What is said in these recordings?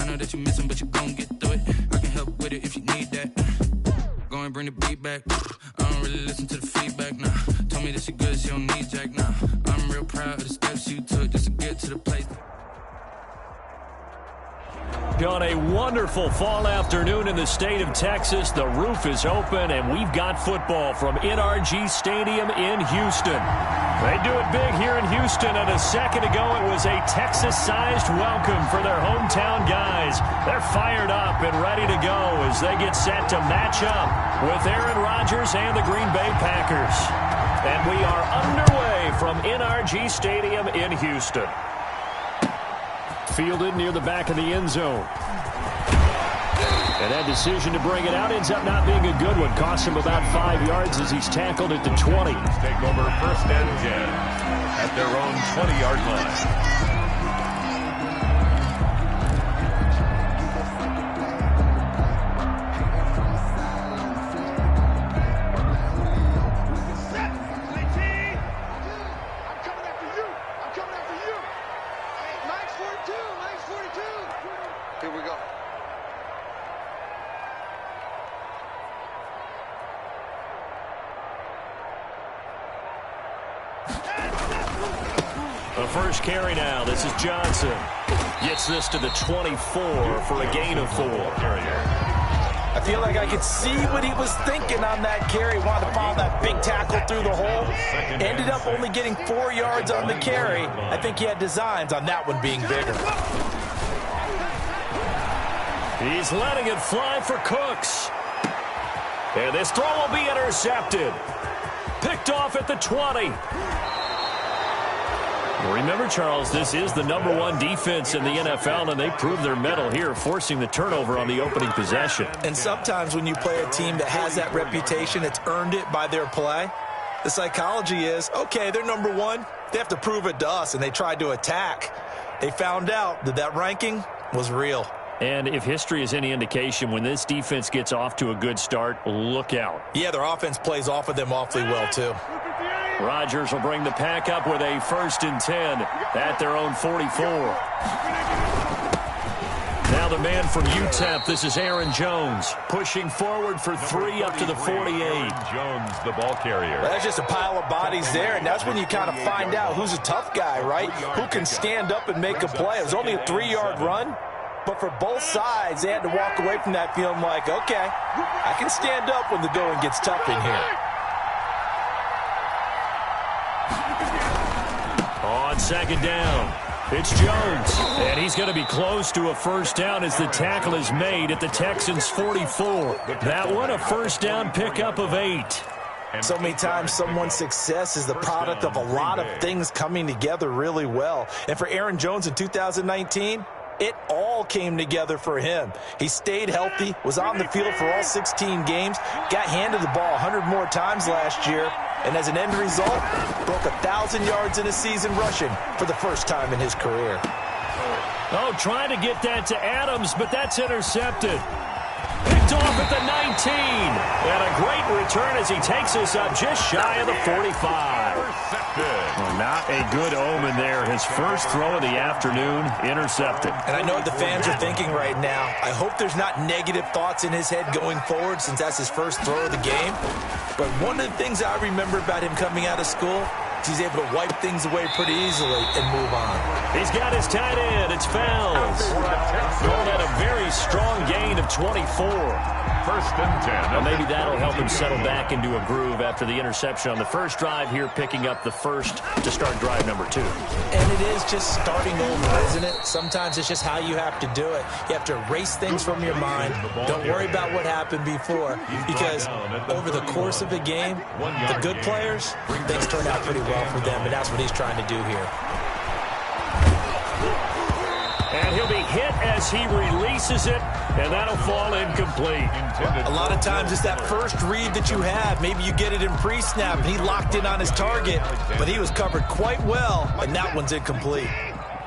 know that you're missing, but you gon' get through it. I can help with it if you need that. Go and bring the beat back. I don't really listen to the feedback, nah. Told me that she good, she don't need Jack, nah. I'm real proud of the steps you took just to get to the place. On a wonderful fall afternoon in the state of Texas, the roof is open, and we've got football from NRG Stadium in Houston. They do it big here in Houston, and a second ago it was a Texas-sized welcome for their hometown guys. They're fired up and ready to go as they get set to match up with Aaron Rodgers and the Green Bay Packers. And we are underway from NRG Stadium in Houston. Fielded near the back of the end zone. And that decision to bring it out ends up not being a good one. Costs him about 5 yards as he's tackled at the 20. Take over 1st and 10 at their own 20-yard line. The first carry now. This is Johnson. Gets this to the 24 for a gain of 4. I feel like I could see what he was thinking on that carry. Wanted to follow that big tackle through the hole. Ended up only getting 4 yards on the carry. I think he had designs on that one being bigger. He's letting it fly for Cooks. And this throw will be intercepted. Picked off at the 20. Remember, Charles, this is the #1 defense in the NFL, and they proved their mettle here, forcing the turnover on the opening possession. And sometimes when you play a team that has that reputation, it's earned it by their play. The psychology is, okay, they're #1. They have to prove it to us, and they tried to attack. They found out that that ranking was real. And if history is any indication, when this defense gets off to a good start, look out. Yeah, their offense plays off of them awfully well, too. Rodgers will bring the pack up with a 1st and 10 at their own 44. Now the man from UTEP, this is Aaron Jones, pushing forward for 3 up to the 48. Jones, the ball carrier. Well, that's just a pile of bodies there, and that's when you kind of find out who's a tough guy, right? Who can stand up and make a play. It was only a 3-yard run, but for both sides, they had to walk away from that feeling like, okay, I can stand up when the going gets tough in here. On 2nd down, it's Jones, and he's going to be close to a 1st down as the tackle is made at the Texans' 44. That one, a 1st down pickup of 8. So many times someone's success is the product of a lot of things coming together really well. And for Aaron Jones in 2019, it all came together for him. He stayed healthy, was on the field for all 16 games, got handed the ball 100 more times last year, and as an end result, broke 1,000 yards in a season rushing for the first time in his career. Oh, trying to get that to Adams, but that's intercepted. Picked off at the 19. And a great return as he takes us up just shy of the 45. Well, not a good omen there. His first throw of the afternoon, intercepted. And I know what the fans are thinking right now. I hope there's not negative thoughts in his head going forward since that's his first throw of the game. But one of the things I remember about him coming out of school, he's able to wipe things away pretty easily and move on. He's got his tight end. It's Fells. Called at a very strong gain of 24. 1st and 10. Well, maybe that'll help him settle back into a groove after the interception on the first drive here, picking up the first to start drive number 2. And it is just starting over, isn't it? Sometimes it's just how you have to do it. You have to erase things from your mind. Don't worry about what happened before, because over the course of a game, the good players, things turn out pretty well for them, and that's what he's trying to do here. And he'll be hit as he releases it, and that'll fall incomplete. A lot of times it's that first read that you have. Maybe you get it in pre-snap, and he locked in on his target, but he was covered quite well, and that one's incomplete.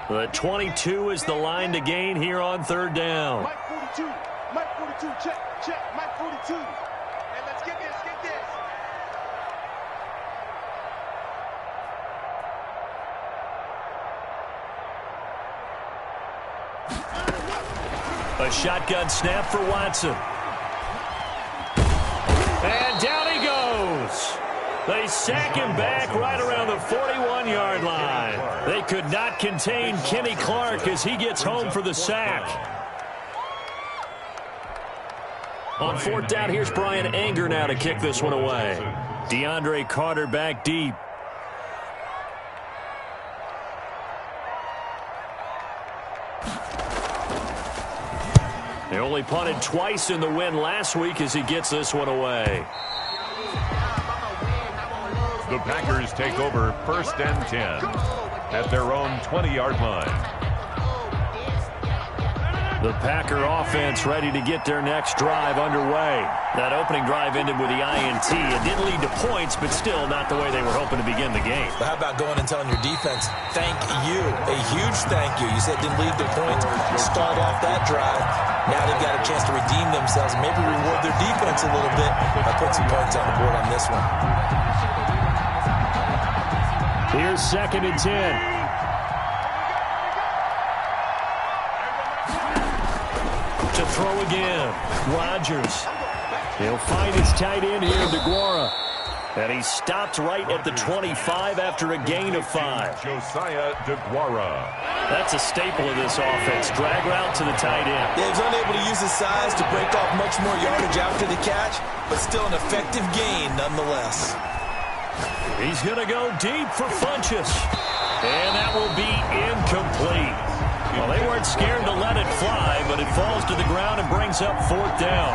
The 22 is the line to gain here on 3rd down. Mike 42, check, Mike 42. And let's get this. A shotgun snap for Watson. And down he goes. They sack him back right around the 41-yard line. They could not contain Kenny Clark as he gets home for the sack. On fourth down, here's Brian Anger now to kick this one away. DeAndre Carter back deep. They only punted twice in the win last week as he gets this one away. The Packers take over 1st and 10 at their own 20-yard line. The Packer offense ready to get their next drive underway. That opening drive ended with the INT. It didn't lead to points, but still not the way they were hoping to begin the game. But how about going and telling your defense, thank you, a huge thank you. You said it didn't lead to points. Start off that drive. Now they've got a chance to redeem themselves and maybe reward their defense a little bit by putting some points on the board on this one. Here's 2nd and 10. To throw again. Rodgers. He'll find his tight end here, DeGuara. And he stopped right at the 25 after a gain of 5. Josiah DeGuara. That's a staple of this offense. Drag route to the tight end. Yeah, he was unable to use his size to break off much more yardage after the catch, but still an effective gain nonetheless. He's going to go deep for Funchess. And that will be incomplete. Well, they weren't scared to let it fly, but it falls to the ground and brings up 4th down.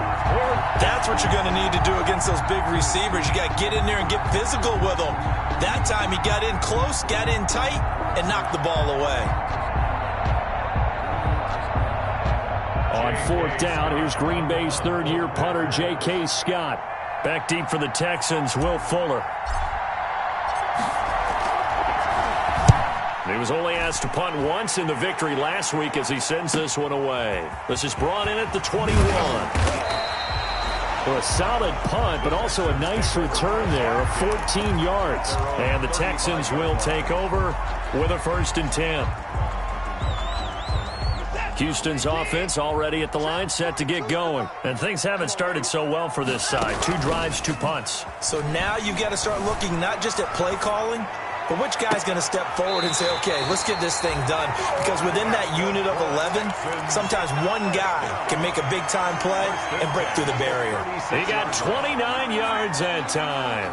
That's what you're going to need to do against those big receivers. You got to get in there and get physical with them. That time he got in close, got in tight, and knocked the ball away. On 4th down, here's Green Bay's 3rd-year punter, J.K. Scott. Back deep for the Texans, Will Fuller. He was only asked to punt once in the victory last week as he sends this one away. This is brought in at the 21. Well, a solid punt, but also a nice return there of 14 yards. And the Texans will take over with a 1st and 10. Houston's offense already at the line, set to get going. And things haven't started so well for this side. 2 drives, 2 punts. So now you've got to start looking not just at play calling, but which guy's going to step forward and say, okay, let's get this thing done? Because within that unit of 11, sometimes one guy can make a big-time play and break through the barrier. He got 29 yards that time.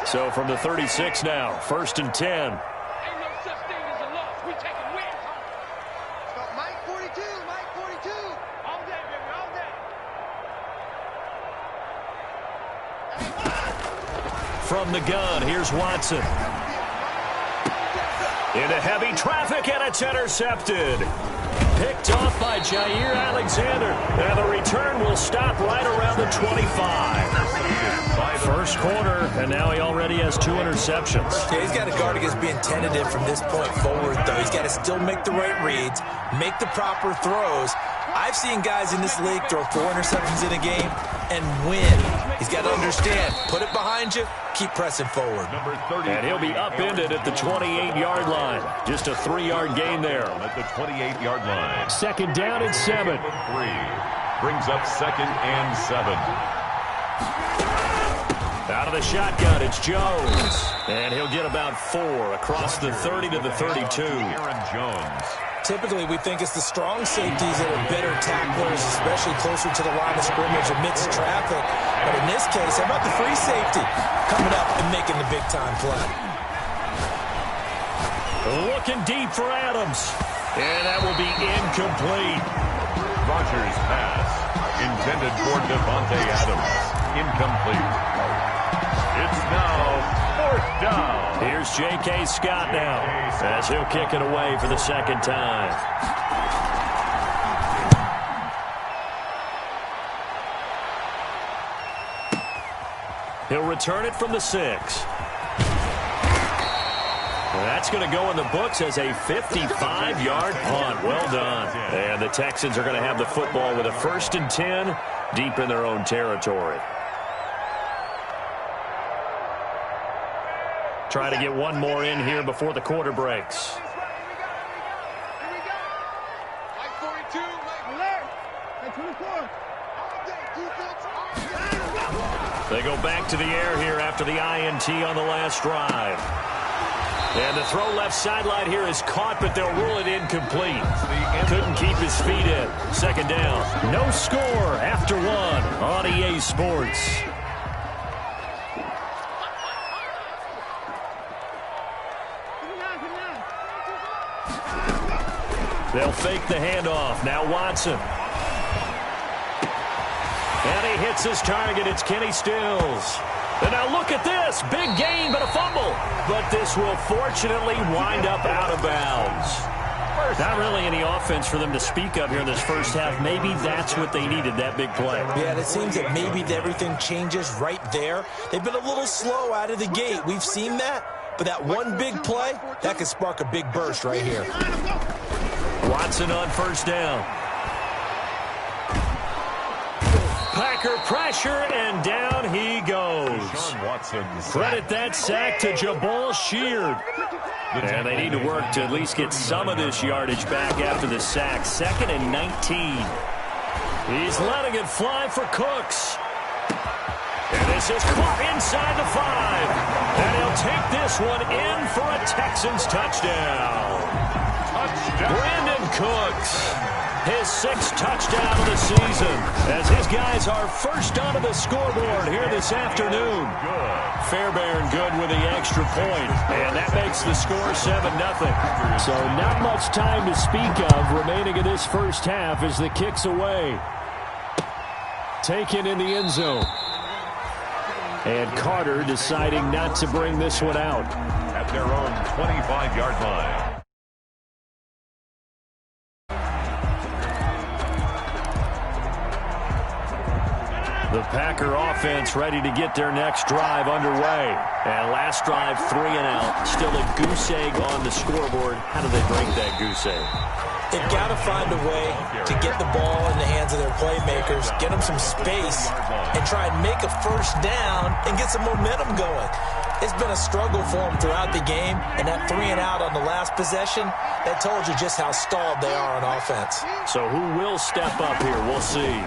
So from the 36 now, 1st and 10. From the gun, here's Watson. Into heavy traffic, and it's intercepted. Picked off by Jair Alexander. And the return will stop right around the 25. First quarter, and now he already has 2 interceptions. Yeah, he's got to guard against being tentative from this point forward, though. He's got to still make the right reads, make the proper throws. I've seen guys in this league throw 4 interceptions in a game and win. He's got to understand, put it behind you, keep pressing forward. And he'll be upended at the 28-yard line. Just a 3-yard gain there. At the 28-yard line. 2nd down and 7. 3. Brings up 2nd and 7. Out of the shotgun, it's Jones. And he'll get about 4 across the 30 to the 32. Aaron Jones. Typically, we think it's the strong safeties that are better tacklers, especially closer to the line of scrimmage amidst traffic. But in this case, how about the free safety coming up and making the big-time play? Looking deep for Adams. And that will be incomplete. Rodgers' pass. Intended for Devontae Adams. Incomplete. It's now 4th down. Here's J.K. Scott now as he'll kick it away for the 2nd time. He'll return it from the 6. That's going to go in the books as a 55-yard punt. Well done. And the Texans are going to have the football with a 1st and 10 deep in their own territory. Try to get one more in here before the quarter breaks. They go back to the air here after the INT on the last drive. And the throw left sideline here is caught, but they'll rule it incomplete. Couldn't keep his feet in. Second down. No score after one on EA Sports. They'll fake the handoff. Now Watson. And he hits his target. It's Kenny Stills. And now look at this. Big gain, but a fumble. But this will fortunately wind up out of bounds. Not really any offense for them to speak of here in this first half. Maybe that's what they needed, that big play. Yeah, it seems that maybe everything changes right there. They've been a little slow out of the gate. We've seen that. But that one big play, that could spark a big burst right here. Watson on first down. Packer pressure, and down he goes. Credit that sack to Jabal Sheard. And they need to work to at least get some of this yardage back after the sack. 2nd and 19. He's letting it fly for Cooks. And this is caught inside the 5. And he'll take this one in for a Texans touchdown. Brandon Cooks. His 6th touchdown of the season as his guys are first onto the scoreboard here this afternoon. Fairbairn good with the extra point, and that makes the score 7-0. So not much time to speak of remaining in this first half as the kick's away. Taken in the end zone. And Carter deciding not to bring this one out. At their own 25-yard line. The Packer offense ready to get their next drive underway. And last drive, 3 and out. Still a goose egg on the scoreboard. How do they break that goose egg? They've got to find a way to get the ball in the hands of their playmakers, get them some space, and try and make a first down and get some momentum going. It's been a struggle for them throughout the game, and that 3 and out on the last possession, that told you just how stalled they are on offense. So who will step up here? We'll see.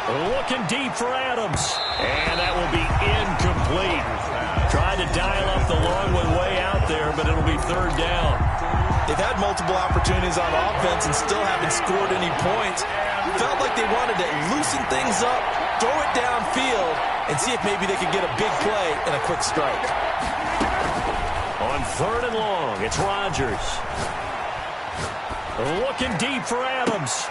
Looking deep for Adams. And that will be incomplete. Tried to dial up the long one way out there, but it'll be 3rd down. They've had multiple opportunities on offense and still haven't scored any points. Felt like they wanted to loosen things up, throw it downfield, and see if maybe they could get a big play and a quick strike. On 3rd and long, it's Rodgers. Looking deep for Adams.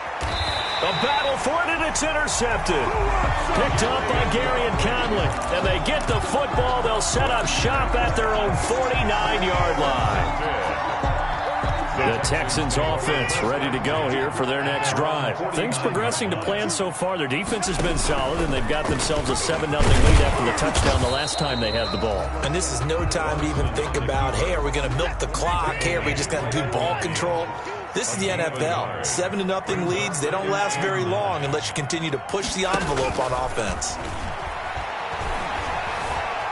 A battle for it, and it's intercepted. Picked up by Gary and Conley. And they get the football. They'll set up shop at their own 49-yard line. The Texans offense ready to go here for their next drive. Things progressing to plan so far. Their defense has been solid, and they've got themselves a 7-0 lead after the touchdown the last time they had the ball. And this is no time to even think about, hey, are we going to milk the clock? Hey, are we just going to do ball control? This is the NFL. 7-0 leads, they don't last very long unless you continue to push the envelope on offense.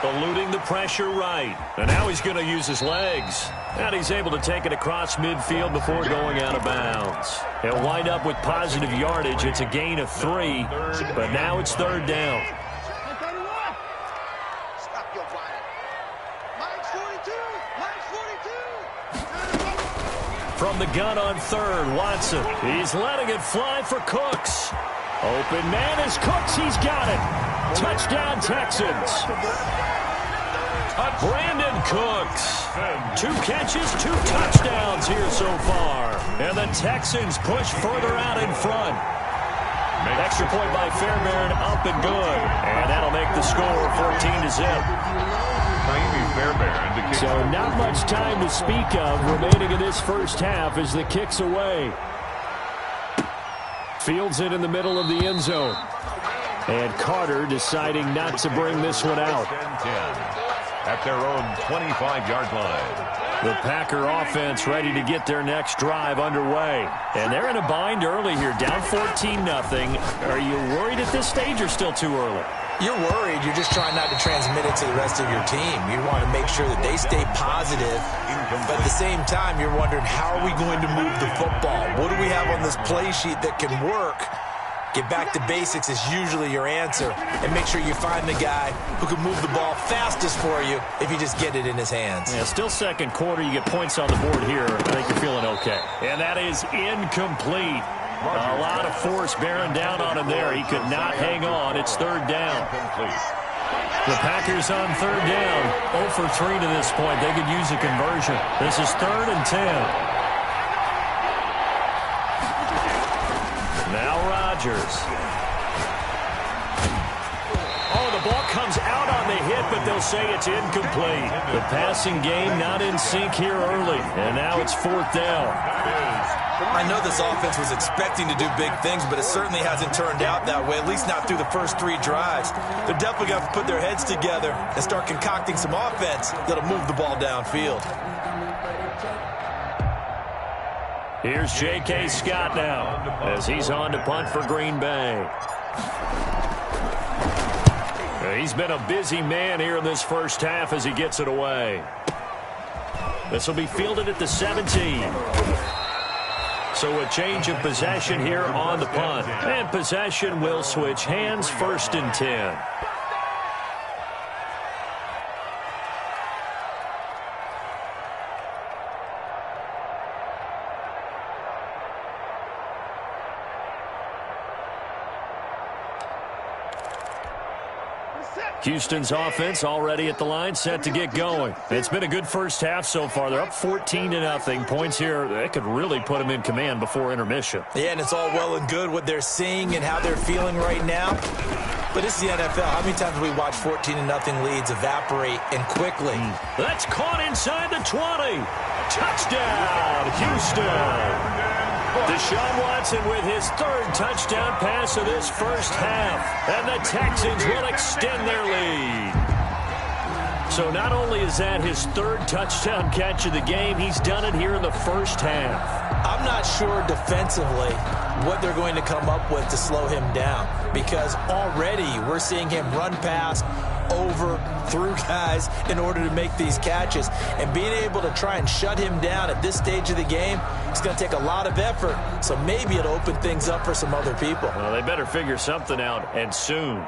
Eluding the pressure right. And now he's going to use his legs. And he's able to take it across midfield before going out of bounds. He'll wind up with positive yardage. It's a gain of 3, but now it's 3rd down. From the gun on 3rd, Watson. He's letting it fly for Cooks. Open man is Cooks. He's got it. Touchdown, Texans. Brandon Cooks. 2 catches, 2 touchdowns here so far. And the Texans push further out in front. Extra point by Fairbairn, up and good. And that'll make the score 14-0. So not much time to speak of remaining in this first half as the kick's away. Fields it in the middle of the end zone. And Carter deciding not to bring this one out. At their own 25-yard line. The Packer offense ready to get their next drive underway. And they're in a bind early here, down 14-0. Are you worried at this stage or still too early? You're worried. You're just trying not to transmit it to the rest of your team. You want to make sure that they stay positive. But at the same time, you're wondering, how are we going to move the football? What do we have on this play sheet that can work? Get back to basics is usually your answer. And make sure you find the guy who can move the ball fastest for you if you just get it in his hands. Yeah, still second quarter. You get points on the board here. I think you're feeling okay. And that is incomplete. A lot of force bearing down on him there. He could not hang on. It's third down. The Packers on third down. 0 for 3 to this point. They could use a conversion. This is 3rd and 10. Now Rodgers. Oh, the ball comes out on the hit, but they'll say it's incomplete. The passing game not in sync here early. And now it's 4th down. I know this offense was expecting to do big things, but it certainly hasn't turned out that way, at least not through the first 3 drives. They're definitely going to have to put their heads together and start concocting some offense that'll move the ball downfield. Here's J.K. Scott now as he's on to punt for Green Bay. He's been a busy man here in this first half as he gets it away. This will be fielded at the 17. So a change of possession here on the punt. And possession will switch hands, 1st and 10. Houston's offense already at the line, set to get going. It's been a good first half so far. They're up 14-0. Points here, they could really put them in command before intermission. Yeah, and it's all well and good what they're seeing and how they're feeling right now. But it's the NFL. How many times have we watched 14-0 leads evaporate and quickly? That's caught inside the 20. Touchdown, Houston. Deshaun Watson with his 3rd touchdown pass of this first half. And the Texans will extend their lead. So not only is that his 3rd touchdown catch of the game, he's done it here in the first half. I'm not sure defensively what they're going to come up with to slow him down, because already we're seeing him run past, over, through guys in order to make these catches. And being able to try and shut him down at this stage of the game, it's going to take a lot of effort. So maybe it'll open things up for some other people. Well, they better figure something out, and soon.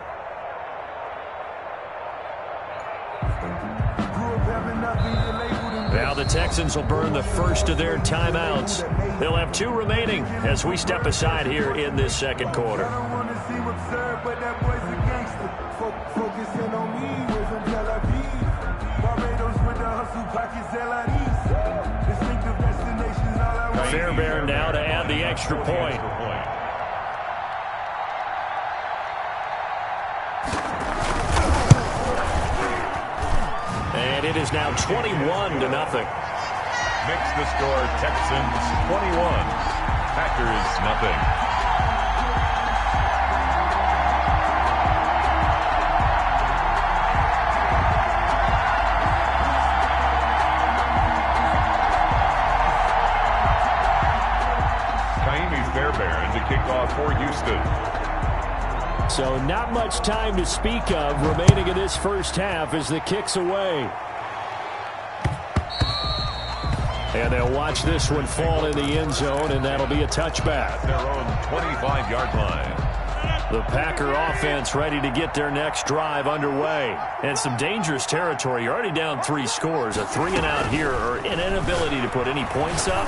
Now the Texans will burn the first of their timeouts. They'll have 2 remaining as we step aside here in this second quarter. Fairbairn now to add the extra point. And it is now 21-0. Makes the score Texans 21, Packers nothing. Kick off for Houston. So not much time to speak of remaining in this first half as the kick's away. And they'll watch this one fall in the end zone, and that'll be a touchback. At their own 25-yard line. The Packer offense ready to get their next drive underway. And some dangerous territory. You're already down 3 scores. A 3-and-out here, or an inability to put any points up.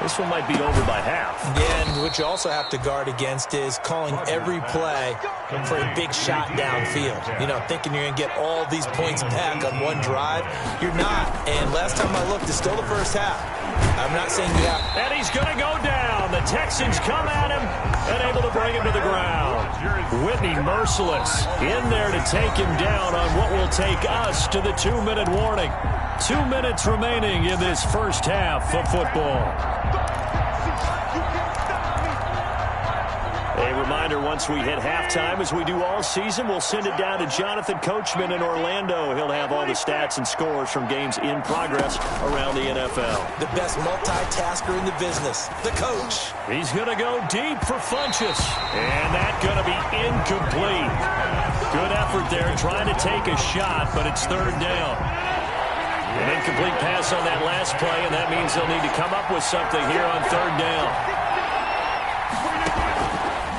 This one might be over by half. Yeah, and what you also have to guard against is calling every play for a big shot downfield. You know, thinking you're going to get all these points back on one drive. You're not. And last time I looked, it's still the first half. I'm not saying you have. And he's going to go down. The Texans come at him and able to bring him to the ground. Whitney merciless in there to take him down on what will take us to the 2-minute warning. 2 minutes remaining in this first half of football. A reminder, once we hit halftime, as we do all season, we'll send it down to Jonathan Coachman in Orlando. He'll have all the stats and scores from games in progress around the NFL. The best multitasker in the business, the coach. He's going to go deep for Funchess, and that's going to be incomplete. Good effort there, trying to take a shot, but it's third down. An incomplete pass on that last play, and that means they'll need to come up with something here on third down.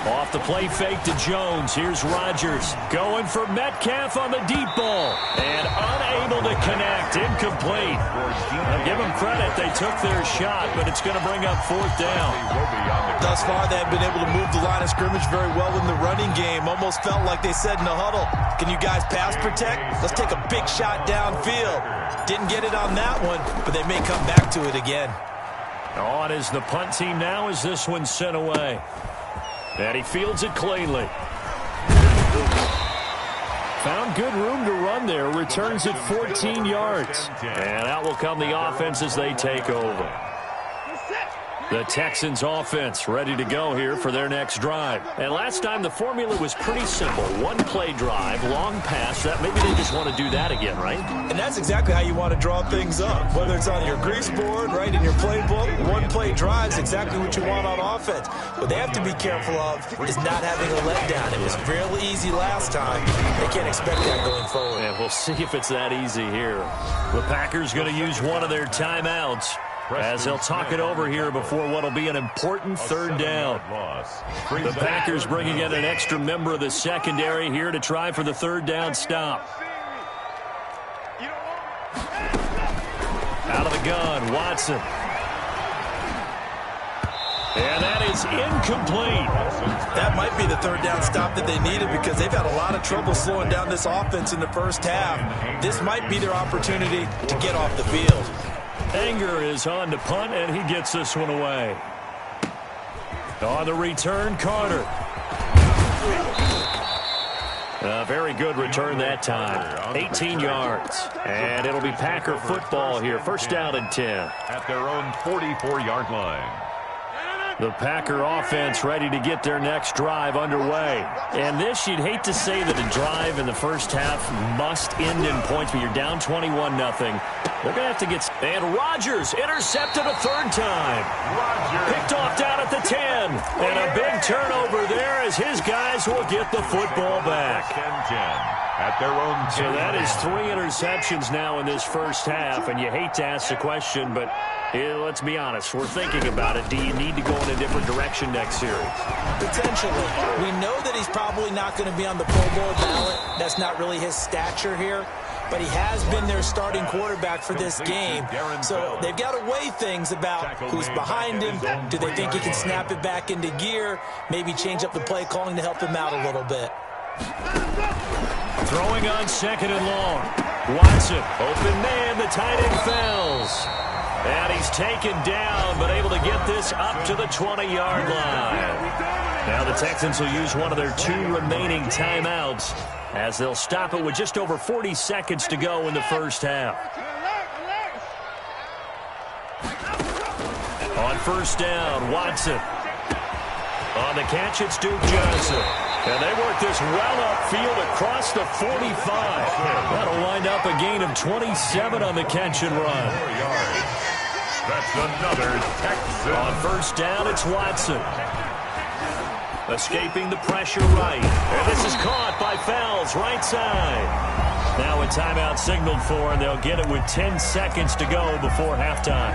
Off the play fake to Jones. Here's Rodgers going for Metcalf on the deep ball. And unable to connect. Incomplete. I'll give them credit. They took their shot, but it's going to bring up fourth down. Thus far, they have been able to move the line of scrimmage very well in the running game. Almost felt like they said in the huddle, can you guys pass protect? Let's take a big shot downfield. Didn't get it on that one, but they may come back to it again. On is the punt team now as this one's sent away. And he fields it cleanly. Found good room to run there. Returns it 14 yards. And out will come the offense as they take over. The Texans offense ready to go here for their next drive. And last time the formula was pretty simple. One play drive, long pass. That maybe they just want to do that again, right? And that's exactly how you want to draw things up. Whether it's on your grease board, right, in your playbook, one play drive is exactly what you want on offense. What they have to be careful of is not having a letdown. It was real easy last time. They can't expect that going forward. And we'll see if it's that easy here. The Packers going to use one of their timeouts as they'll talk it over here before what will be an important third down. The Packers bringing in an extra member of the secondary here to try for the third down stop. Out of the gun, Watson. And that is incomplete. That might be the third down stop that they needed because they've had a lot of trouble slowing down this offense in the first half. This might be their opportunity to get off the field. Anger is on to punt, and he gets this one away. On the return, Carter. A very good return that time. 18 yards. And it'll be Packer football here. First down and 10. At their own 44-yard line. The Packer offense ready to get their next drive underway. And this, you'd hate to say that a drive in the first half must end in points, but you're down 21-0. They're going to have to get... And Rodgers intercepted a third time. Picked off down at the 10. And a big turnover there as his guys will get the football back. At their own 10. So that is 3 interceptions now in this first half. And you hate to ask the question, but let's be honest. We're thinking about it. Do you need to go in a different direction next series? Potentially. We know that he's probably not going to be on the Pro Bowl ballot. That's not really his stature here. But he has been their starting quarterback for this game. So they've got to weigh things about who's behind him. Do they think he can snap it back into gear? Maybe change up the play calling to help him out a little bit. Throwing on second and long. Watson, open man, the tight end fails. And he's taken down, but able to get this up to the 20-yard line. Now the Texans will use one of their 2 remaining timeouts as they'll stop it with just over 40 seconds to go in the first half. On first down, Watson. On the catch, it's Duke Johnson. And they work this well upfield across the 45. That'll wind up a gain of 27 on the catch and run. That's another Texan. On first down, it's Watson. Escaping the pressure right. And this is caught by Fells, right side. Now a timeout signaled for, and they'll get it with 10 seconds to go before halftime.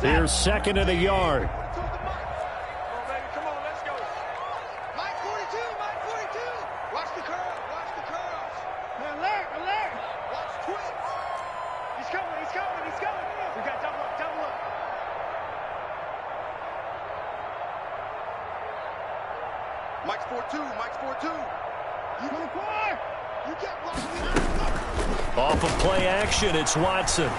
Here's second and a yard. Mike's 4-2. Mike's 4-2. You go far. You get Off of play action, it's Watson.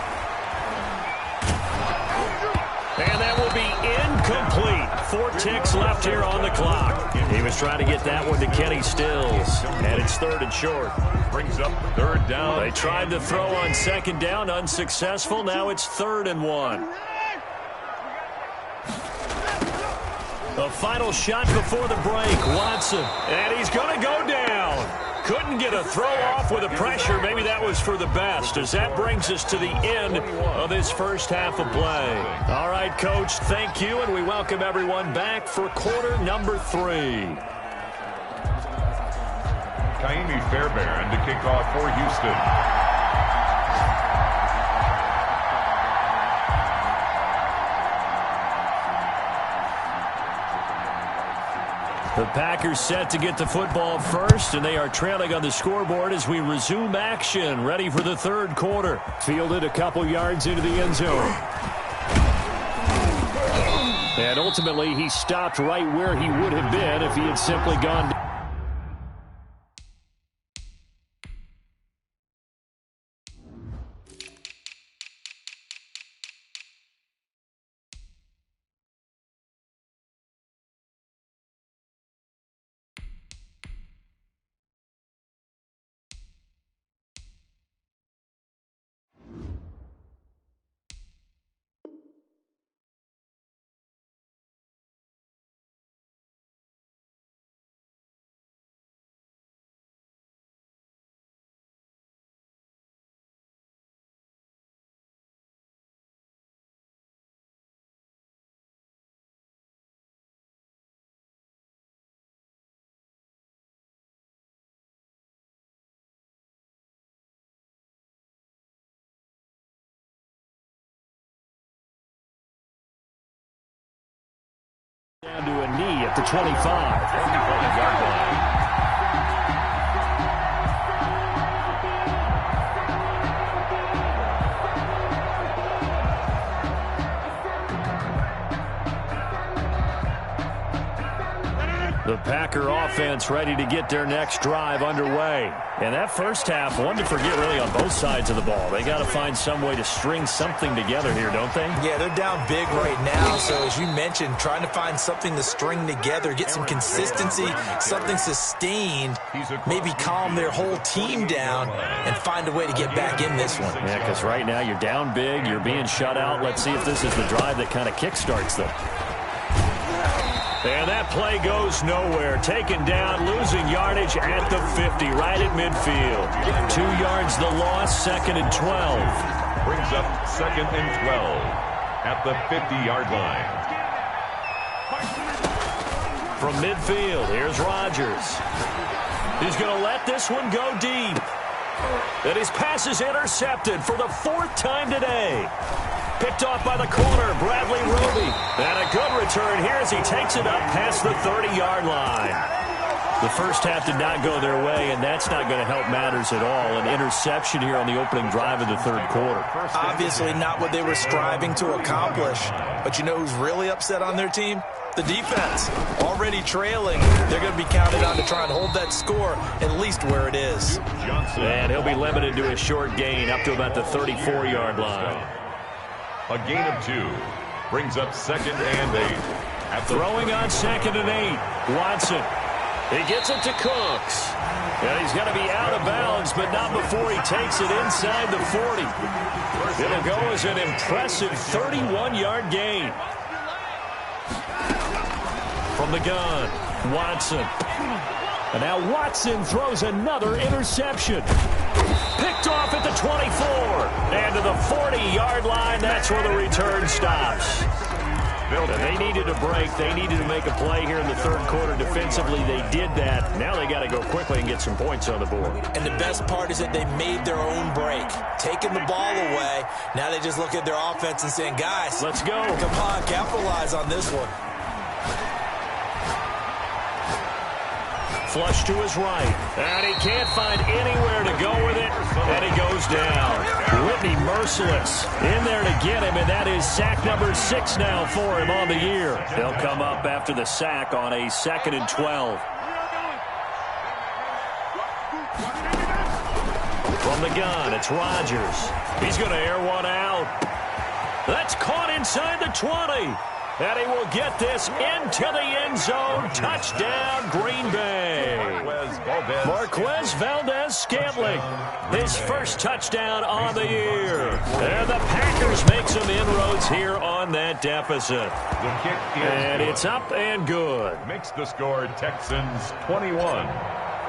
And that will be incomplete. 4 ticks left here on the clock. He was trying to get that one to Kenny Stills. And it's third and short. Brings up third down. They tried to throw on second down, unsuccessful. Now it's 3rd and 1. The final shot before the break, Watson. And he's going to go down. Couldn't get a throw off with the pressure. Maybe that was for the best, as that brings us to the end of this first half of play. All right, Coach, thank you, and we welcome everyone back for quarter number 3. Kaimi Fairbairn to kick off for Houston. The Packers set to get the football first, and they are trailing on the scoreboard as we resume action, ready for the third quarter. Fielded a couple yards into the end zone. And ultimately, he stopped right where he would have been if he had simply gone down. Down to a knee at the 25-yard line. The Packer offense ready to get their next drive underway. And that first half, one to forget really on both sides of the ball. They got to find some way to string something together here, don't they? Yeah, they're down big right now. So as you mentioned, trying to find something to string together, get some consistency, something sustained, maybe calm their whole team down and find a way to get back in this one. Yeah, because right now you're down big, you're being shut out. Let's see if this is the drive that kind of kickstarts them. And that play goes nowhere. Taken down, losing yardage at the 50, right at midfield. 2 yards the loss, 2nd and 12. Brings up 2nd and 12 at the 50-yard line. From midfield, here's Rodgers. He's going to let this one go deep. And his pass is intercepted for the 4th time today. Picked off by the corner, Bradley Roby. And a good return here as he takes it up past the 30-yard line. The first half did not go their way, and that's not going to help matters at all. An interception here on the opening drive of the third quarter. Obviously not what they were striving to accomplish. But you know who's really upset on their team? The defense. Already trailing. They're going to be counted on to try and hold that score at least where it is. And he'll be limited to a short gain up to about the 34-yard line. A gain of 2 brings up 2nd and 8. Throwing on 2nd and 8. Watson. He gets it to Cooks. And he's going to be out of bounds, but not before he takes it inside the 40. It'll go as an impressive 31-yard gain. From the gun, Watson. And now Watson throws another interception. Picked off at the 24. And to the 40-yard line, that's where the return stops. And they needed a break. They needed to make a play here in the third quarter defensively. They did that. Now they got to go quickly and get some points on the board. And the best part is that they made their own break. Taking the ball away. Now they just look at their offense and saying, guys, let's go. Come on, capitalize on this one. Flush to his right. And he can't find anywhere to go with it. And he goes down. Whitney merciless in there to get him. And that is sack number 6 now for him on the year. They'll come up after the sack on a 2nd and 12. From the gun, it's Rodgers. He's going to air one out. That's caught inside the 20. And he will get this into the end zone. Touchdown, Green Bay. Marquez Valdez-Scantling, his first touchdown on the year. And the Packers make some inroads here on that deficit. The kick is and it's up and good. Makes the score Texans 21,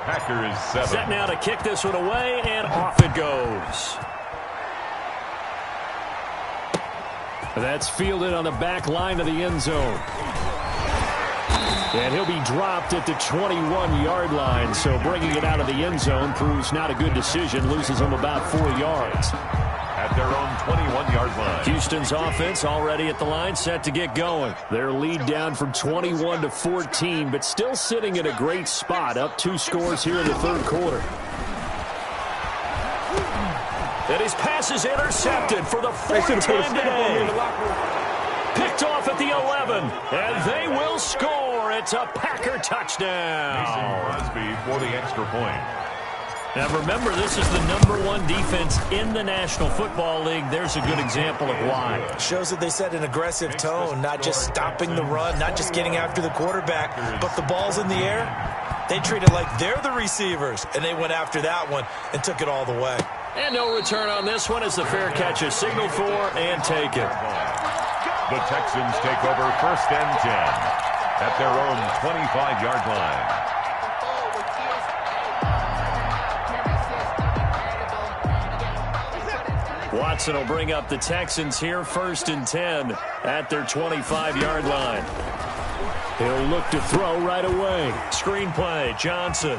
Packers 7. Set now to kick this one away, and off it goes. That's fielded on the back line of the end zone. And he'll be dropped at the 21-yard line, so bringing it out of the end zone proves not a good decision, loses him about 4 yards. At their own 21-yard line. Houston's offense already at the line, set to get going. Their lead down from 21 to 14, but still sitting in a great spot, up 2 scores here in the third quarter. And his pass is intercepted for the 4th time today. Picked off at the 11, and they will score. It's a Packer touchdown. Mason Crosby for the extra point. Now remember, this is the #1 defense in the National Football League. There's a good example of why. Shows that they set an aggressive tone, not just stopping the run, not just getting after the quarterback, but the ball's in the air. They treat it like they're the receivers, and they went after that one and took it all the way. And no return on this one as the fair catch is signaled for and taken. The Texans take over 1st and 10 at their own 25-yard line. Watson will bring up the Texans here, 1st and 10 at their 25-yard line. He'll look to throw right away. Screen play, Johnson.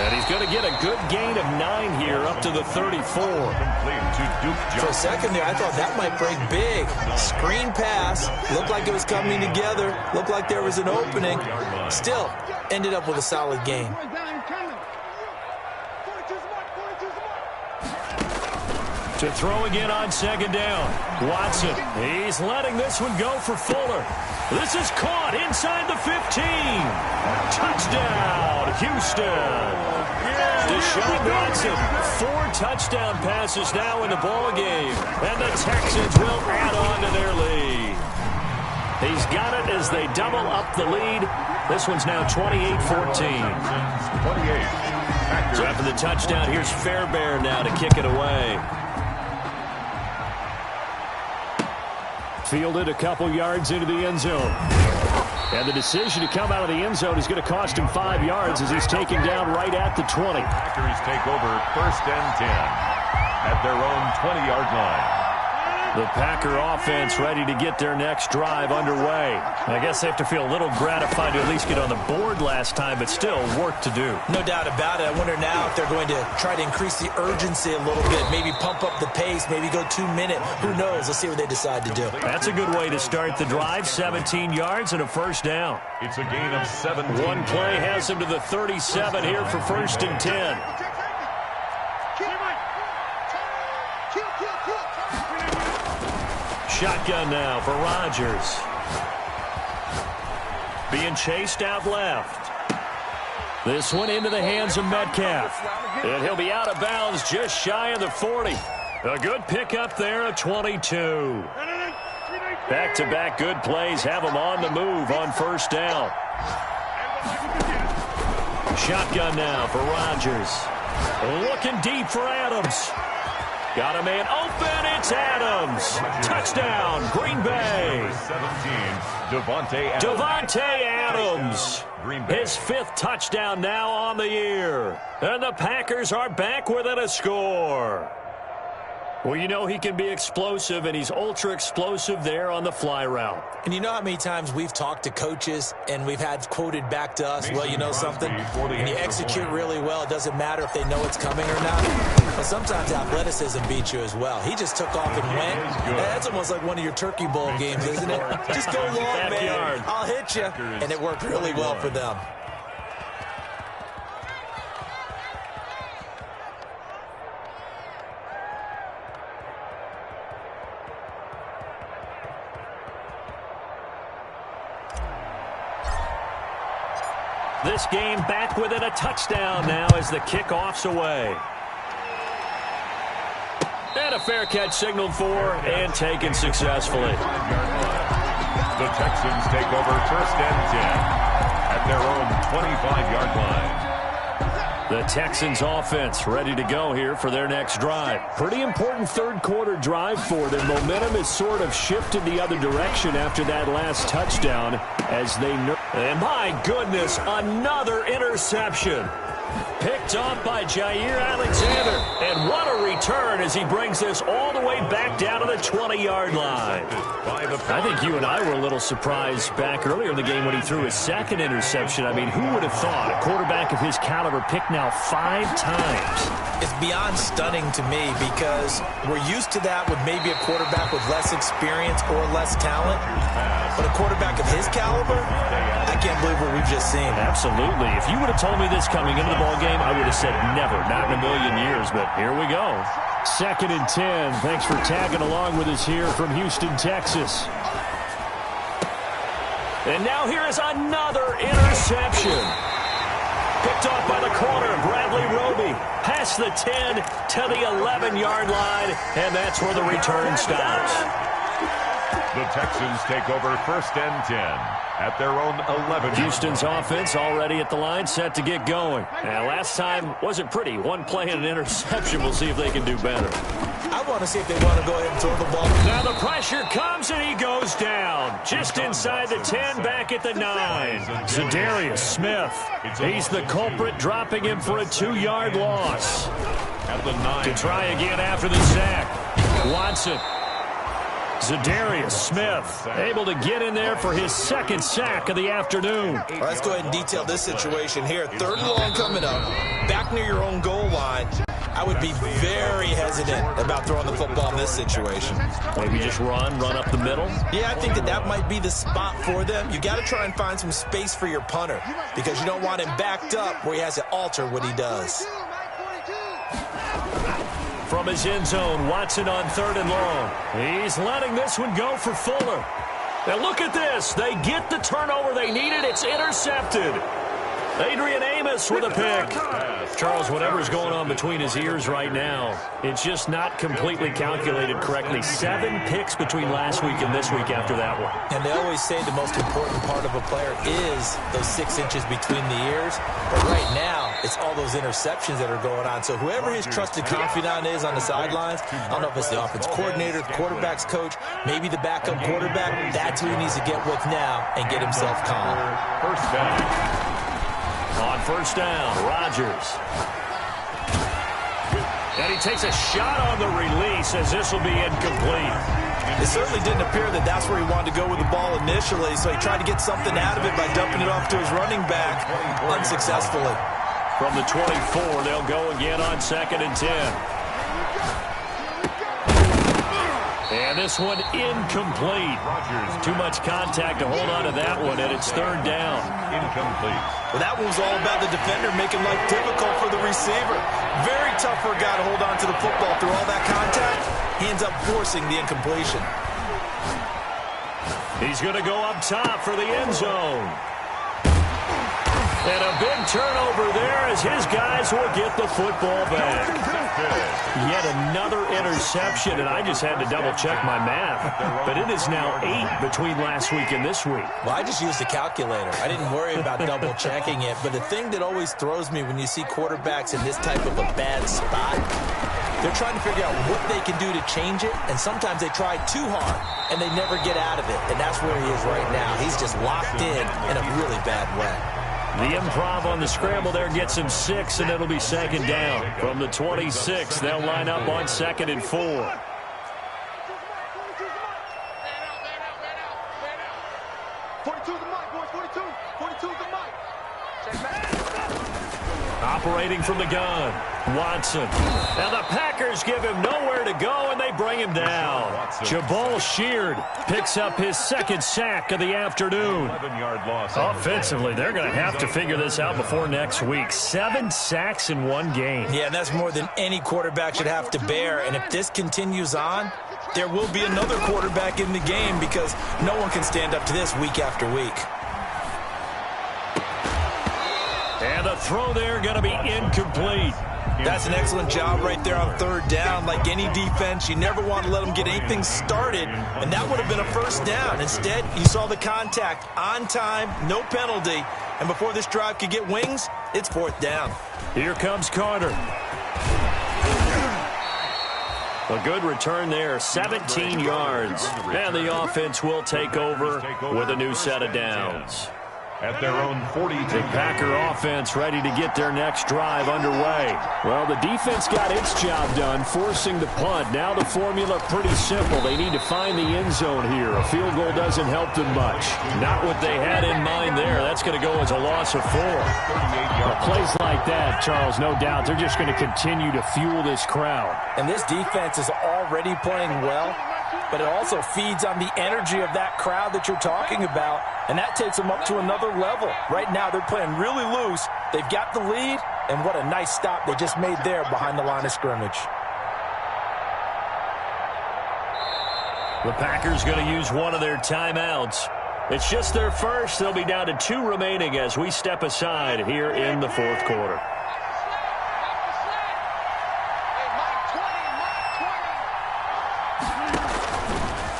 And he's going to get a good gain of 9 here, up to the 34. For a second there, I thought that might break big. Screen pass, looked like it was coming together, looked like there was an opening. Still, ended up with a solid gain. To throw again on 2nd down. Watson, he's letting this one go for Fuller. This is caught inside the 15. Touchdown, Houston. Deshaun Watson, 4 touchdown passes now in the ballgame. And the Texans will add on to their lead. He's got it as they double up the lead. This one's now 28-14. 28. So after the touchdown, here's Fairbairn now to kick it away. Fielded a couple yards into the end zone. And the decision to come out of the end zone is going to cost him 5 yards as he's taken down right at the 20. Packers take over 1st and 10 at their own 20-yard line. The Packer offense ready to get their next drive underway. I guess they have to feel a little gratified to at least get on the board last time, but still work to do. No doubt about it. I wonder now if they're going to try to increase the urgency a little bit, maybe pump up the pace, maybe go 2-minute. Who knows? Let's see what they decide to do. That's a good way to start the drive. 17 yards and a 1st down. It's a gain of 17. One play has him to the 37 here for 1st and 10. Shotgun now for Rodgers. Being chased out left. This one into the hands of Metcalf. And he'll be out of bounds just shy of the 40. A good pickup there, a 22. Back-to-back good plays have him on the move on 1st down. Shotgun now for Rodgers. Looking deep for Adams. Got a man open. It's Adams. Touchdown, Green Bay. 17, Davante Adams. His 5th touchdown now on the year. And the Packers are back within a score. Well, you know he can be explosive, and he's ultra-explosive there on the fly route. And you know how many times we've talked to coaches, and we've had quoted back to us, well, you know something? When you execute really well, it doesn't matter if they know it's coming or not. But sometimes athleticism beats you as well. He just took off and went. That's almost like one of your Turkey Bowl games, isn't it? Just go long, man. I'll hit you. And it worked really well for them. This game back within a touchdown now as the kickoff's away. And a fair catch signaled for and taken successfully. The Texans take over 1st and 10 at their own 25-yard line. The Texans offense ready to go here for their next drive. Pretty important third quarter drive for them. Momentum has sort of shifted the other direction after that last touchdown. as they... And my goodness, another interception. Picked off by Jair Alexander. And what a return as he brings this all the way back down to the 20-yard line. I think you and I were a little surprised back earlier in the game when he threw his second interception. I mean, who would have thought a quarterback of his caliber picked now 5 times? It's beyond stunning to me because we're used to that with maybe a quarterback with less experience or less talent. But a quarterback of his caliber, I can't believe what we've just seen. Absolutely. If you would have told me this coming into the ball game, I would have said never, not in a million years. But here we go. 2nd and 10. Thanks for tagging along with us here from Houston, Texas. And now here is another interception. Picked off by the corner, Bradley Roby. Past the 10 to the 11-yard line, and that's where the return stops. The Texans take over 1st and 10 at their own 11. Houston's offense already at the line, set to get going. And last time wasn't pretty. 1 play and an interception. We'll see if they can do better. I want to see if they want to go ahead and throw the ball. Now the pressure comes and he goes down. Just inside the 10, back at the 9. Zadarius Smith. He's the culprit, dropping him for a 2-yard loss. At the 9. To try again after the sack. Watson. Zadarius Smith able to get in there for his 2nd sack of the afternoon. All right, let's go ahead and detail this situation here. 3rd and long coming up, back near your own goal line. I would be very hesitant about throwing the football in this situation. Maybe just run up the middle? Yeah, I think that might be the spot for them. You got to try and find some space for your punter because you don't want him backed up where he has to alter what he does. From his end zone, Watson on 3rd and long. He's letting this one go for Fuller. Now look at this. They get the turnover they needed. It's intercepted. Adrian Amos with a pick. Charles, whatever's going on between his ears right now, it's just not completely calculated correctly. 7 picks between last week and this week after that one. And they always say the most important part of a player is those 6 inches between the ears. But right now, it's all those interceptions that are going on. So whoever his trusted confidant is on the sidelines, I don't know if it's the offense coordinator, the quarterback's coach, maybe the backup quarterback, that's who he needs to get with now and get himself calm. 1st down. On 1st down, Rodgers. And he takes a shot on the release as this will be incomplete. It certainly didn't appear that that's where he wanted to go with the ball initially, so he tried to get something out of it by dumping it off to his running back unsuccessfully. From the 24, they'll go again on 2nd and 10. And this one incomplete. Too much contact to hold on to that one, and it's 3rd down. Incomplete. Well, that one was all about the defender making life difficult for the receiver. Very tough for a guy to hold on to the football through all that contact. He ends up forcing the incompletion. He's going to go up top for the end zone. And a big turnover there as his guys will get the football back. Yet another interception, and I just had to double-check my math. But it is now 8 between last week and this week. Well, I just used a calculator. I didn't worry about double-checking it. But the thing that always throws me when you see quarterbacks in this type of a bad spot, they're trying to figure out what they can do to change it, and sometimes they try too hard, and they never get out of it. And that's where he is right now. He's just locked in a really bad way. The improv on the scramble there gets him 6, and it'll be 2nd down. From the 26, they'll line up on 2nd and 4. 42 the mic, boys. 42. 42 the mic. Check back. Operating from the gun, Watson. Now the Packers give him nowhere to go, and they bring him down. Jabal Sheard picks up his 2nd sack of the afternoon. 11-yard loss. Offensively, they're going to have to figure this out before next week. 7 sacks in 1 game. Yeah, and that's more than any quarterback should have to bear. And if this continues on, there will be another quarterback in the game because no one can stand up to this week after week. And the throw there going to be incomplete. That's an excellent job right there on 3rd down. Like any defense, you never want to let them get anything started, and that would have been a 1st down. Instead, you saw the contact on time, no penalty, and before this drive could get wings, it's 4th down. Here comes Carter. A good return there, 17 yards. And the offense will take over with a new set of downs. At their own 42. The Packer offense ready to get their next drive underway. Well, the defense got its job done, forcing the punt. Now the formula pretty simple. They need to find the end zone here. A field goal doesn't help them much. Not what they had in mind there. That's going to go as a loss of 4. Plays like that, Charles, no doubt, they're just going to continue to fuel this crowd. And this defense is already playing well, but it also feeds on the energy of that crowd that you're talking about, and that takes them up to another level. Right now, they're playing really loose. They've got the lead, and what a nice stop they just made there behind the line of scrimmage. The Packers going to use one of their timeouts. It's just their first. They'll be down to 2 remaining as we step aside here in the fourth quarter.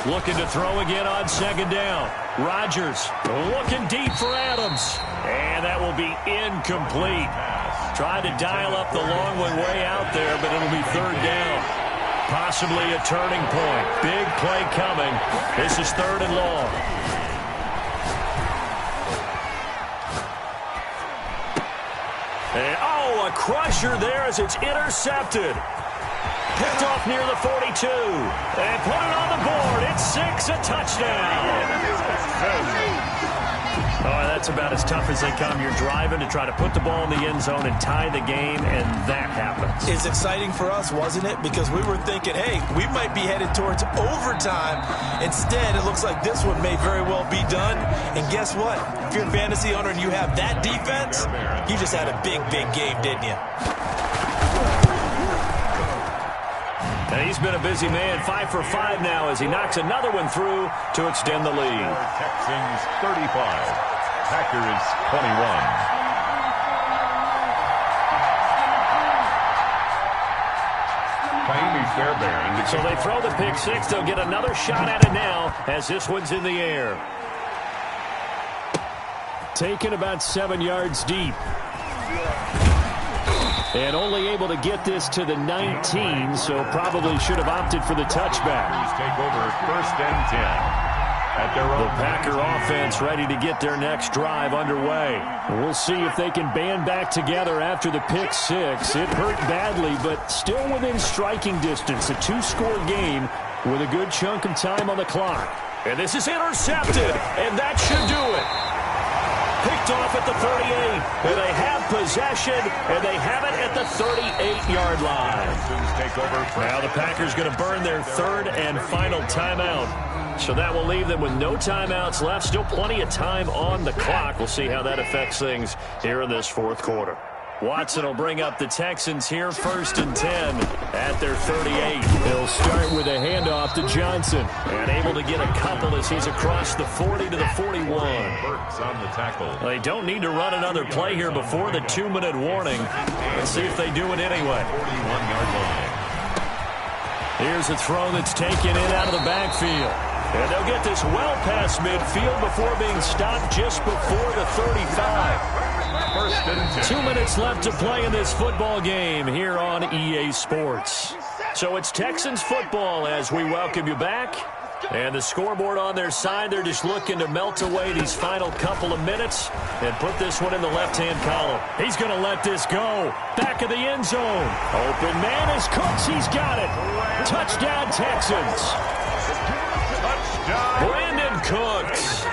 Looking to throw again on second down. Rodgers looking deep for Adams. And that will be incomplete. Trying to dial up the long one way out there, but it'll be third down. Possibly a turning point. Big play coming. This is third and long. And, oh, a crusher there as it's intercepted. Picked off near the 42. And put it on the board. It's 6, a touchdown. Oh, that's about as tough as they come. You're driving to try to put the ball in the end zone and tie the game, and that happens. It's exciting for us, wasn't it? Because we were thinking, hey, we might be headed towards overtime. Instead, it looks like this one may very well be done. And guess what? If you're a fantasy owner and you have that defense, you just had a big, big game, didn't you? And he's been a busy man, 5 for 5 now as he knocks another one through to extend the lead. Texans 35, Packers 21. So they throw the pick 6. They'll get another shot at it now as this one's in the air. Taken about 7 yards deep. And only able to get this to the 19, so probably should have opted for the touchback. Take over first and 10. At their own the Packer offense ready to get their next drive underway. We'll see if they can band back together after the pick 6. It hurt badly, but still within striking distance. A 2-score game with a good chunk of time on the clock. And this is intercepted, and that should do it. Picked off at the 38, and they have possession, and they have it at the 38-yard line. Now the Packers going to burn their third and final timeout. So that will leave them with no timeouts left. Still plenty of time on the clock. We'll see how that affects things here in this fourth quarter. Watson will bring up the Texans here, first and 10 at their 38. They'll start with a handoff to Johnson. And able to get a couple as he's across the 40 to the 41. on the tackle. They don't need to run another play here before the 2-minute warning. Let's see if they do it anyway. 41-yard line. Here's a throw that's taken in out of the backfield. And they'll get this well past midfield before being stopped just before the 35. 2 minutes left to play in this football game here on EA Sports. So it's Texans football as we welcome you back. And the scoreboard on their side, they're just looking to melt away these final couple of minutes and put this one in the left-hand column. He's going to let this go. Back of the end zone. Open man is Cooks. He's got it. Touchdown, Texans. Touchdown. Brandon Cooks.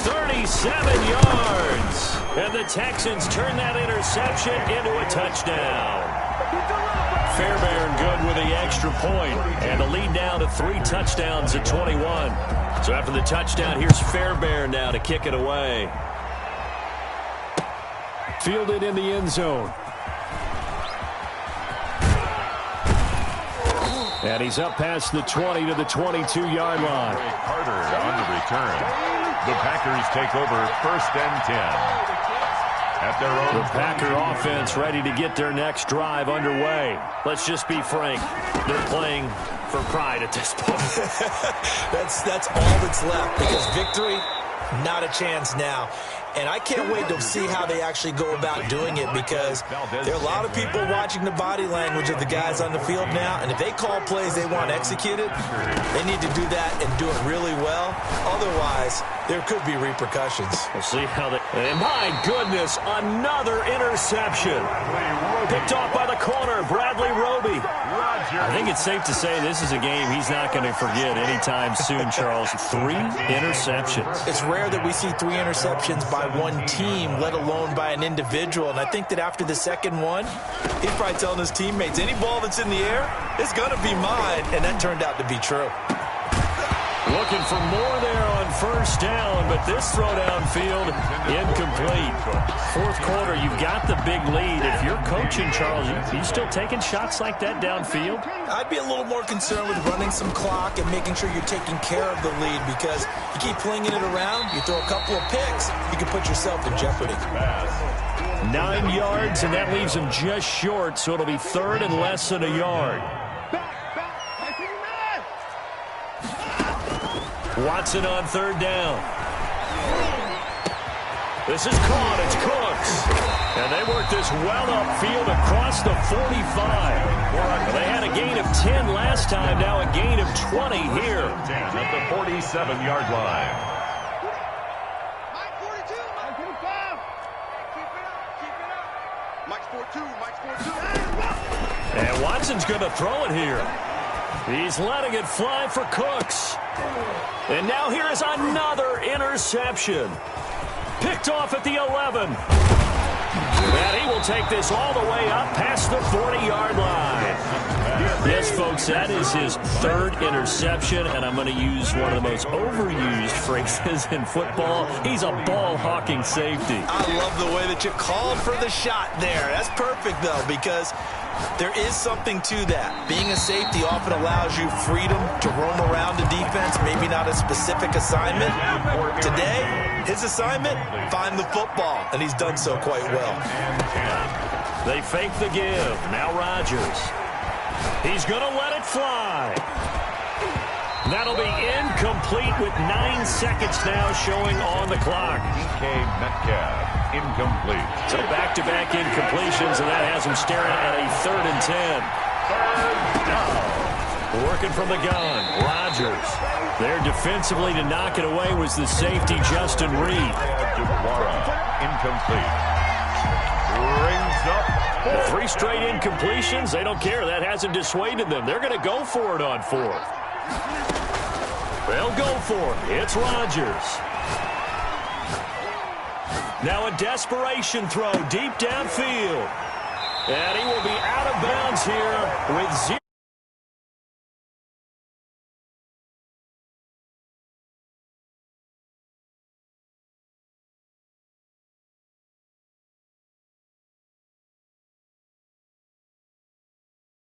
37 yards. And the Texans turn that interception into a touchdown. Fairbairn good with the extra point. And the lead down to 3 touchdowns at 21. So after the touchdown, here's Fairbairn now to kick it away. Fielded in the end zone. And he's up past the 20 to the 22-yard line. Carter on the return. The Packers take over first and 10. At their own the Packer offense ready to get their next drive underway. Let's just be frank. They're playing for pride at this point. That's all that's left, because victory, not a chance now. And I can't wait to see how they actually go about doing it, because there are a lot of people watching the body language of the guys on the field now, and if they call plays they want executed, they need to do that and do it really well. Otherwise, there could be repercussions. We'll see how they... And my goodness, another interception. Picked off by the corner, Bradley Roby. I think it's safe to say this is a game he's not going to forget anytime soon, Charles. 3 interceptions. It's rare that we see 3 interceptions by one team, let alone by an individual. And I think that after the second one, he's probably telling his teammates, any ball that's in the air, it's going to be mine. And that turned out to be true. Looking for more there on first down, but this throw downfield incomplete. Fourth quarter, you've got the big lead. If you're coaching, Charles, you still taking shots like that downfield? I'd be a little more concerned with running some clock and making sure you're taking care of the lead, because you keep flinging it around, you throw a couple of picks, you can put yourself in jeopardy. 9 yards, and that leaves him just short, so it'll be third and less than a yard. Watson on third down. This is caught. It's Cooks. And they work this well upfield across the 45. They had a gain of 10 last time, now a gain of 20 here. At the 47-yard line. Mike 42, Mike 45. Keep it up. Mike's 42, And Watson's going to throw it here. He's letting it fly for Cooks. And now here is another interception. Picked off at the 11. And he will take this all the way up past the 40-yard line. Yes, folks, that is his third interception, and I'm going to use one of the most overused phrases in football. He's a ball-hawking safety. I love the way that you called for the shot there. That's perfect, though, because there is something to that. Being a safety often allows you freedom to roam around the defense, maybe not a specific assignment. Today, his assignment, find the football, and he's done so quite well. They fake the give. Now Rodgers. He's going to let it fly. That'll be incomplete with 9 seconds now showing on the clock. DK Metcalf, incomplete. So back-to-back incompletions, and that has him staring at a 3rd and 10. Working from the gun, Rodgers. There defensively to knock it away was the safety, Justin Reed. Incomplete. Brings up 3 straight incompletions. They don't care. That hasn't dissuaded them. They're going to go for it on 4th. They'll go for it. It's Rodgers. Now a desperation throw deep downfield. And he will be out of bounds here with 0.